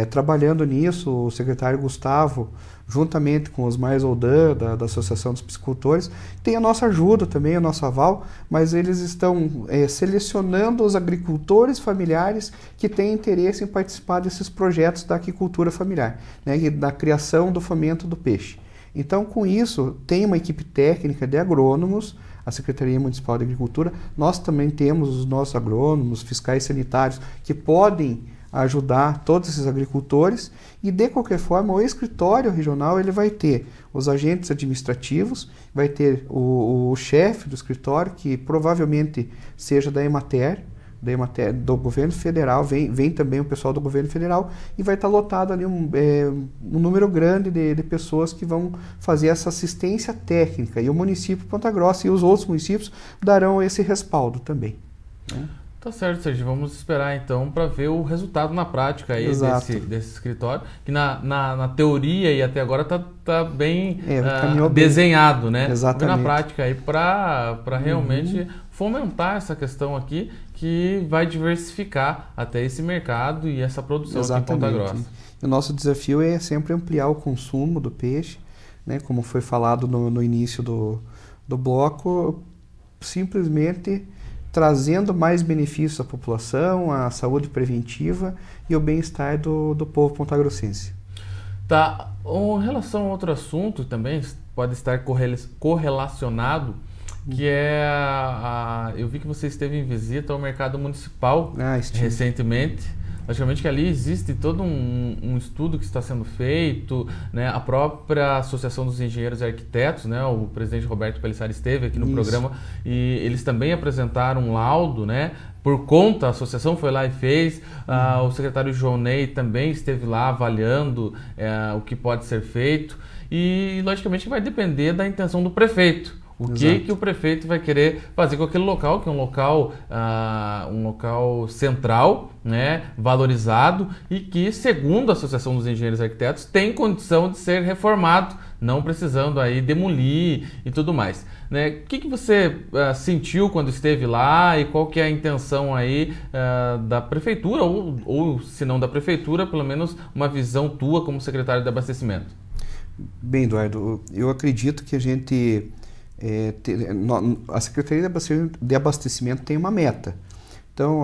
trabalhando nisso. O secretário Gustavo, juntamente com os Osmar Zoldan, da Associação dos Piscicultores, tem a nossa ajuda também, o nosso aval, mas eles estão selecionando os agricultores familiares que têm interesse em participar desses projetos da aquicultura familiar, né, e da criação do fomento do peixe. Então, com isso, tem uma equipe técnica de agrônomos, a Secretaria Municipal de Agricultura. Nós também temos os nossos agrônomos, fiscais sanitários, que podem ajudar todos esses agricultores, e de qualquer forma o escritório regional ele vai ter os agentes administrativos, vai ter o chefe do escritório, que provavelmente seja da Emater, do governo federal, vem também o pessoal do governo federal, e vai estar lotado ali um número grande de pessoas que vão fazer essa assistência técnica, e o município de Ponta Grossa e os outros municípios darão esse respaldo também, né? Tá certo, Sérgio. Vamos esperar então para ver o resultado na prática aí desse escritório, que na teoria e até agora tá bem desenhado, né? Exatamente. Na prática aí para realmente fomentar essa questão aqui, que vai diversificar até esse mercado e essa produção aqui em Ponta Grossa. O nosso desafio é sempre ampliar o consumo do peixe, né, como foi falado no início do bloco, simplesmente trazendo mais benefícios à população, à saúde preventiva e ao bem-estar do povo pontagrossense. Tá, em relação a outro assunto também pode estar correlacionado, que eu vi que você esteve em visita ao mercado municipal recentemente. Logicamente que ali existe todo um estudo que está sendo feito, né? A própria Associação dos Engenheiros e Arquitetos, né? O presidente Roberto Pelissari esteve aqui no programa e eles também apresentaram um laudo, né? Por conta, a associação foi lá e fez, o secretário João Ney também esteve lá avaliando o que pode ser feito e logicamente vai depender da intenção do prefeito. O que o prefeito vai querer fazer com aquele local, que é um local central, né, valorizado e que, segundo a Associação dos Engenheiros e Arquitetos, tem condição de ser reformado, não precisando aí demolir e tudo mais. Né? O que você sentiu quando esteve lá e qual que é a intenção aí da prefeitura ou, se não da prefeitura, pelo menos uma visão tua como secretário de abastecimento? Bem, Eduardo, eu acredito que a gente... a Secretaria de Abastecimento tem uma meta. Então,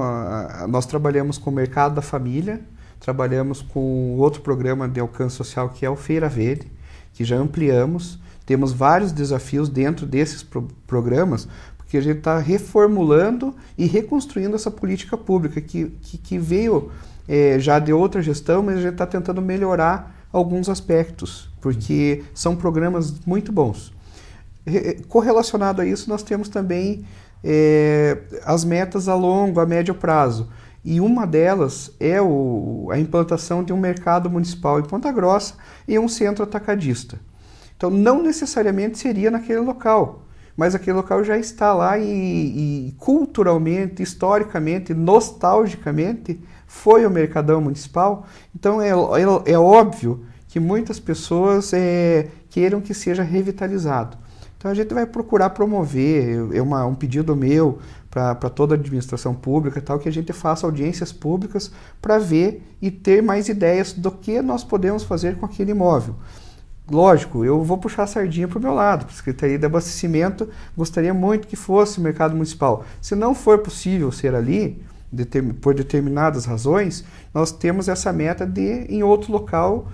nós trabalhamos com o Mercado da Família, trabalhamos com outro programa de alcance social que é o Feira Verde, que já ampliamos. Temos vários desafios dentro desses programas, porque a gente está reformulando e reconstruindo essa política pública que veio já de outra gestão, mas a gente está tentando melhorar alguns aspectos, porque são programas muito bons. Correlacionado a isso, nós temos também as metas a longo, a médio prazo. E uma delas é a implantação de um mercado municipal em Ponta Grossa e um centro atacadista. Então, não necessariamente seria naquele local, mas aquele local já está lá e culturalmente, historicamente, nostalgicamente, foi o Mercadão Municipal. Então, é óbvio que muitas pessoas queiram que seja revitalizado. Então a gente vai procurar promover, um pedido meu para toda a administração pública, tal, que a gente faça audiências públicas para ver e ter mais ideias do que nós podemos fazer com aquele imóvel. Lógico, eu vou puxar a sardinha para o meu lado, para a Secretaria de Abastecimento, gostaria muito que fosse o mercado municipal. Se não for possível ser ali, por determinadas razões, nós temos essa meta de, em outro local,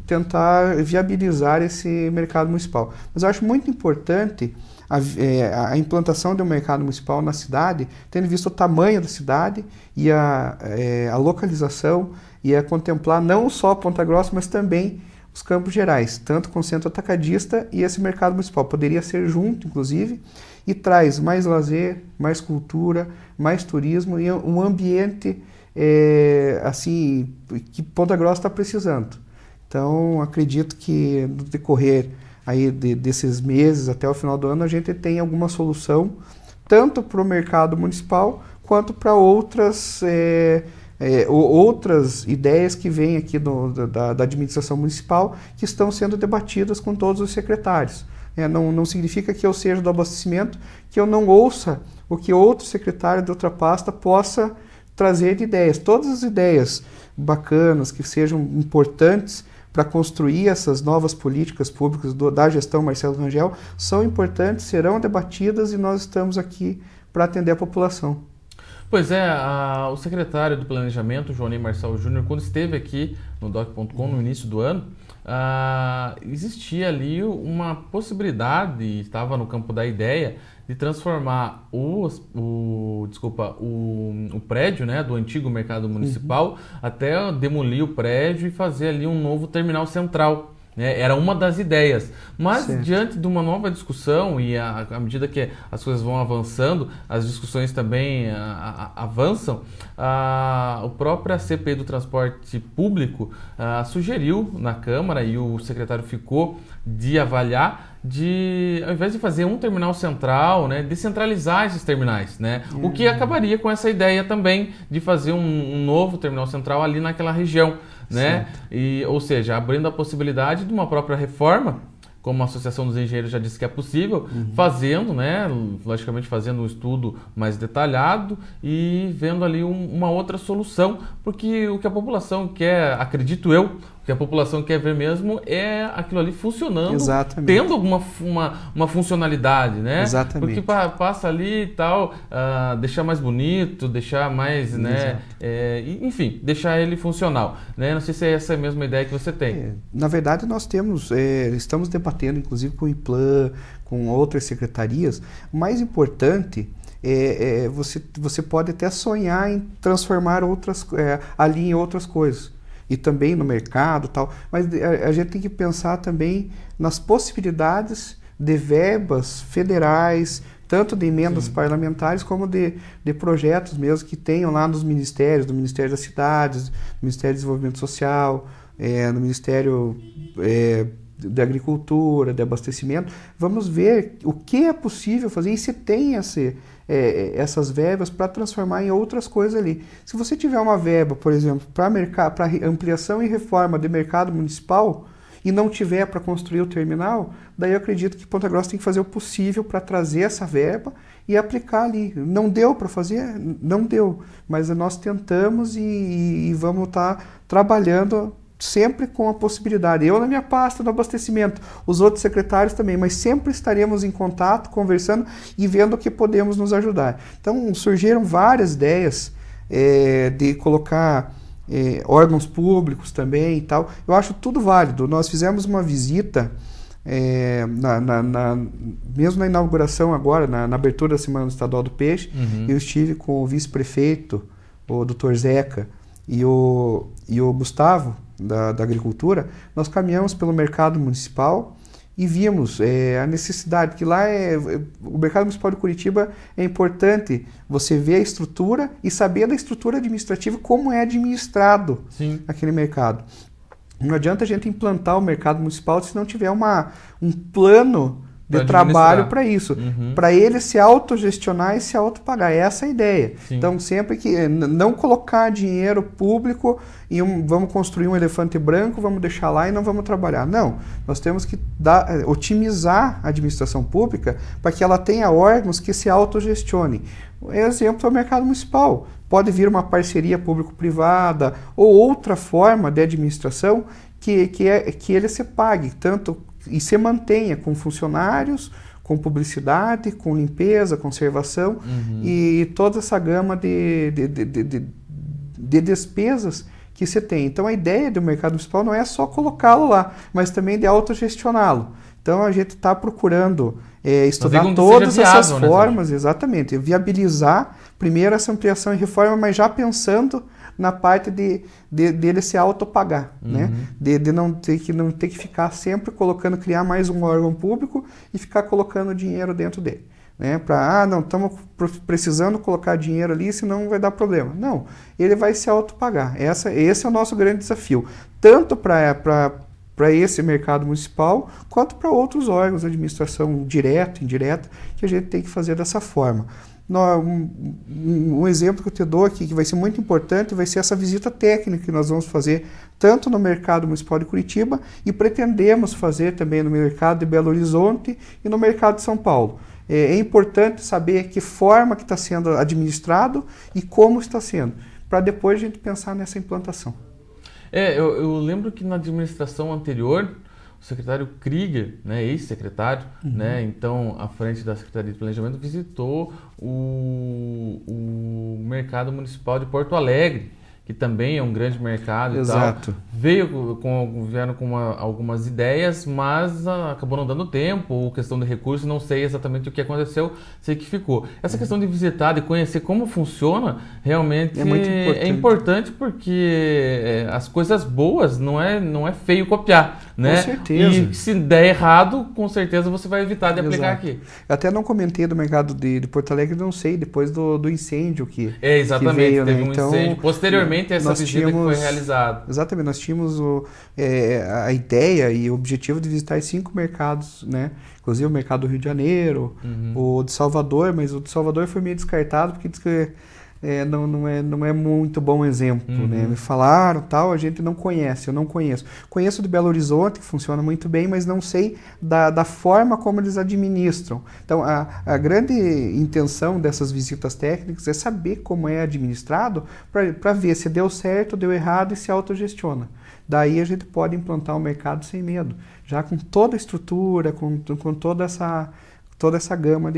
tentar viabilizar esse mercado municipal. Mas eu acho muito importante a implantação de um mercado municipal na cidade, tendo visto o tamanho da cidade e a localização, e a contemplar não só Ponta Grossa, mas também os Campos Gerais, tanto com o centro atacadista e esse mercado municipal. Poderia ser junto, inclusive, e traz mais lazer, mais cultura, mais turismo e um ambiente assim que Ponta Grossa está precisando. Então, acredito que no decorrer aí desses meses até o final do ano a gente tem alguma solução, tanto para o mercado municipal quanto para outras ideias que vêm aqui da administração municipal, que estão sendo debatidas com todos os secretários. Não significa que eu seja do abastecimento, que eu não ouça o que outro secretário de outra pasta possa trazer de ideias. Todas as ideias bacanas, que sejam importantes para construir essas novas políticas públicas da gestão Marcelo Rangel, são importantes, serão debatidas e nós estamos aqui para atender a população. Pois é, o secretário do Planejamento, João Ney Marçal Júnior, quando esteve aqui no doc.com no início do ano, existia ali uma possibilidade, estava no campo da ideia, de transformar o prédio, né, do antigo mercado municipal, até demolir o prédio e fazer ali um novo terminal central. Era uma das ideias, mas diante de uma nova discussão e à medida que as coisas vão avançando, as discussões também avançam, a própria CPI do transporte público sugeriu na Câmara, e o secretário ficou de avaliar, ao invés de fazer um terminal central, né, descentralizar esses terminais, né? O que acabaria com essa ideia também de fazer um novo terminal central ali naquela região, né? Ou seja, abrindo a possibilidade de uma própria reforma, como a Associação dos Engenheiros já disse que é possível, fazendo, né, logicamente fazendo um estudo mais detalhado e vendo ali uma outra solução, porque o que a população quer, acredito eu, O que a população quer ver mesmo é aquilo ali funcionando, Exatamente. tendo uma funcionalidade, né? Exatamente. Porque passa ali e tal, deixar mais bonito, deixar mais, né? Enfim, deixar ele funcional, né? Não sei se é essa a mesma ideia que você tem. Na verdade, nós estamos debatendo, inclusive com o IPLAN, com outras secretarias. O mais importante você pode até sonhar em transformar ali em outras coisas. E também no mercado e tal. Mas a gente tem que pensar também nas possibilidades de verbas federais, tanto de emendas parlamentares como de projetos mesmo que tenham lá nos ministérios, do Ministério das Cidades, do Ministério do Desenvolvimento Social, no Ministério da Agricultura, de Abastecimento. Vamos ver o que é possível fazer e se tem essas verbas para transformar em outras coisas ali. Se você tiver uma verba, por exemplo, para ampliação e reforma de mercado municipal e não tiver para construir o terminal, daí eu acredito que Ponta Grossa tem que fazer o possível para trazer essa verba e aplicar ali. Não deu para fazer? Não deu. Mas nós tentamos e vamos estar trabalhando sempre com a possibilidade. Eu na minha pasta do abastecimento, os outros secretários também, mas sempre estaremos em contato, conversando e vendo o que podemos nos ajudar. Então surgiram várias ideias de colocar órgãos públicos também e tal. Eu acho tudo válido. Nós fizemos uma visita mesmo na inauguração agora, na abertura da Semana Estadual do Peixe. Eu estive com o vice-prefeito, o Dr. Zeca, e o Gustavo, da Agricultura. Nós caminhamos pelo mercado municipal e vimos a necessidade, que lá o mercado municipal de Curitiba é importante você ver a estrutura e saber da estrutura administrativa, como é administrado aquele mercado. Não adianta a gente implantar o mercado municipal se não tiver um plano de trabalho para isso, para ele se autogestionar e se autopagar. Essa é a ideia. Então, sempre que não colocar dinheiro público e vamos construir um elefante branco, vamos deixar lá e não vamos trabalhar. Não, nós temos que otimizar a administração pública para que ela tenha órgãos que se autogestionem. Exemplo é o mercado municipal. Pode vir uma parceria público-privada ou outra forma de administração que ele se pague, e se mantenha com funcionários, com publicidade, com limpeza, conservação e toda essa gama de despesas que você tem. Então a ideia do mercado municipal não é só colocá-lo lá, mas também de autogestioná-lo. Então a gente está procurando estudar todas essas formas, exatamente, viabilizar primeiro essa ampliação e reforma, mas já pensando na parte dele se autopagar, né? De não ter que ficar sempre criar mais um órgão público e ficar colocando dinheiro dentro dele, né? Não, estamos precisando colocar dinheiro ali, senão vai dar problema. Não, ele vai se autopagar. Esse é o nosso grande desafio, tanto para esse mercado municipal, quanto para outros órgãos de administração direta, indireta, que a gente tem que fazer dessa forma. Um exemplo que eu te dou aqui, que vai ser muito importante, vai ser essa visita técnica que nós vamos fazer tanto no mercado municipal de Curitiba e pretendemos fazer também no mercado de Belo Horizonte e no mercado de São Paulo. É importante saber que forma que está sendo administrado e como está sendo, para depois a gente pensar nessa implantação. Eu lembro que na administração anterior, o secretário Krieger, né, ex-secretário, né, então à frente da Secretaria de Planejamento, visitou o mercado municipal de Porto Alegre, que também é um grande mercado. Exato. E tal. Vieram com algumas ideias, mas acabou não dando tempo, ou questão de recursos, não sei exatamente o que aconteceu, sei que ficou. Essa questão de visitar, de conhecer como funciona, realmente é importante porque as coisas boas não é feio copiar, né? Com certeza. E se der errado, com certeza você vai evitar de aplicar aqui. Eu até não comentei do mercado de Porto Alegre, não sei, depois do incêndio que exatamente, que veio, teve né? um Então, incêndio. Posteriormente, essa visita que foi realizada. Exatamente, nós tínhamos a ideia e o objetivo de visitar 5 mercados, né? Inclusive o mercado do Rio de Janeiro, o de Salvador, mas o de Salvador foi meio descartado porque diz que não é muito bom exemplo, né? Me falaram, tal, a gente não conhece, eu não conheço. Conheço de Belo Horizonte, que funciona muito bem, mas não sei da forma como eles administram. Então, a grande intenção dessas visitas técnicas é saber como é administrado para ver se deu certo, deu errado e se autogestiona. daí a gente pode implantar um mercado sem medo, já com toda a estrutura, com toda essa gama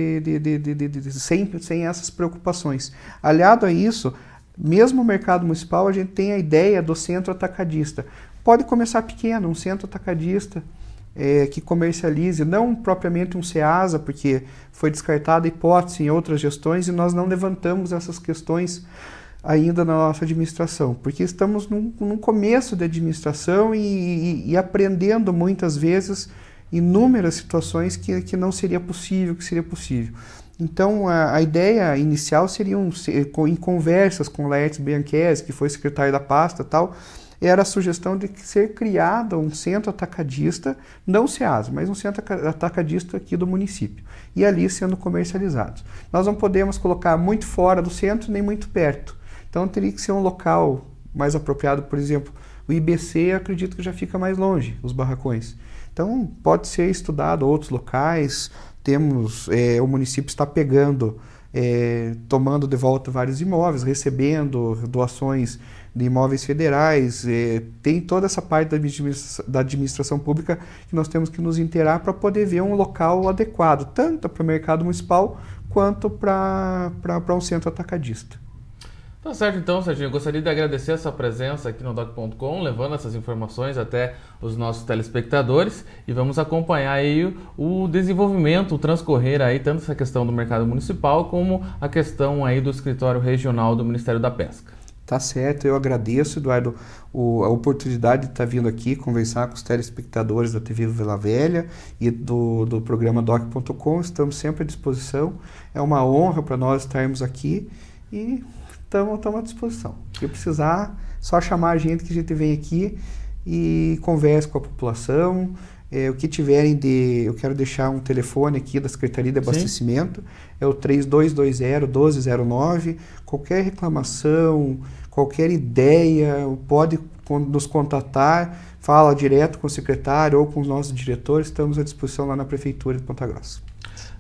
sem essas preocupações. Aliado a isso, mesmo o mercado municipal, a gente tem a ideia do centro atacadista. Pode começar pequeno, um centro atacadista que comercialize, não propriamente um SEASA, porque foi descartada a hipótese em outras gestões e nós não levantamos essas questões ainda na nossa administração, porque estamos num começo de administração e aprendendo muitas vezes inúmeras situações que não seria possível, que seria possível. Então, a ideia inicial seria, em conversas com o Laertes Bianchesi, que foi secretário da pasta e tal, era a sugestão de ser criado um centro atacadista, não SEASA, mas um centro atacadista aqui do município, e ali sendo comercializados. Nós não podemos colocar muito fora do centro, nem muito perto. Então, teria que ser um local mais apropriado, por exemplo, o IBC, acredito que já fica mais longe, os barracões. Então, pode ser estudado outros locais, o município está pegando, tomando de volta vários imóveis, recebendo doações de imóveis federais, tem toda essa parte da administração pública que nós temos que nos inteirar para poder ver um local adequado, tanto para o mercado municipal quanto para um centro atacadista. Tá certo então, Serginho. Eu gostaria de agradecer a sua presença aqui no Doc.com, levando essas informações até os nossos telespectadores, e vamos acompanhar aí o desenvolvimento, o transcorrer aí, tanto essa questão do mercado municipal como a questão aí do escritório regional do Ministério da Pesca. Tá certo, eu agradeço, Eduardo, a oportunidade de estar vindo aqui conversar com os telespectadores da TV Vila Velha e do programa Doc.com. Estamos sempre à disposição. É uma honra para nós estarmos aqui e estamos à disposição. Se precisar, só chamar a gente que a gente vem aqui e conversa com a população. O que tiverem eu quero deixar um telefone aqui da Secretaria de Abastecimento, sim, é o 3220-1209. Qualquer reclamação, qualquer ideia, pode nos contatar, fala direto com o secretário ou com os nossos diretores, estamos à disposição lá na Prefeitura de Ponta Grossa.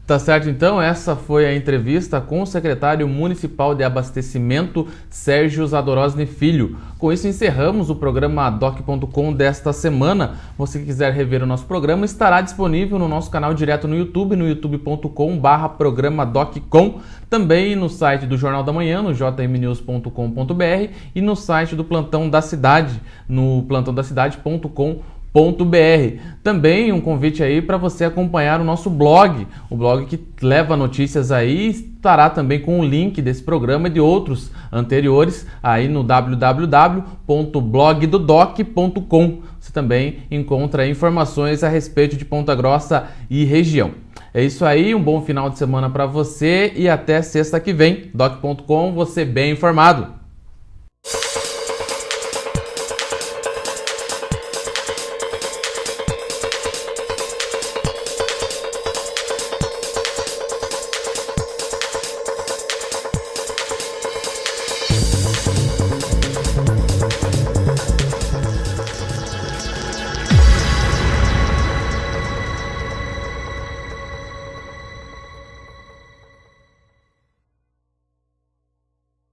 Tá certo, então, essa foi a entrevista com o secretário municipal de abastecimento, Sérgio Zadorozny Filho. Com isso, encerramos o programa Doc.com desta semana. Você que quiser rever o nosso programa, estará disponível no nosso canal direto no YouTube, no youtube.com/programa DocCom, também no site do Jornal da Manhã, no jmnews.com.br, e no site do Plantão da Cidade, no plantãodacidade.com.br. Também um convite aí para você acompanhar o nosso blog, o blog que leva notícias aí, estará também com o link desse programa e de outros anteriores aí no www.blogdodoc.com. Você também encontra informações a respeito de Ponta Grossa e região. É isso aí, um bom final de semana para você e até sexta que vem. Doc.com, você bem informado.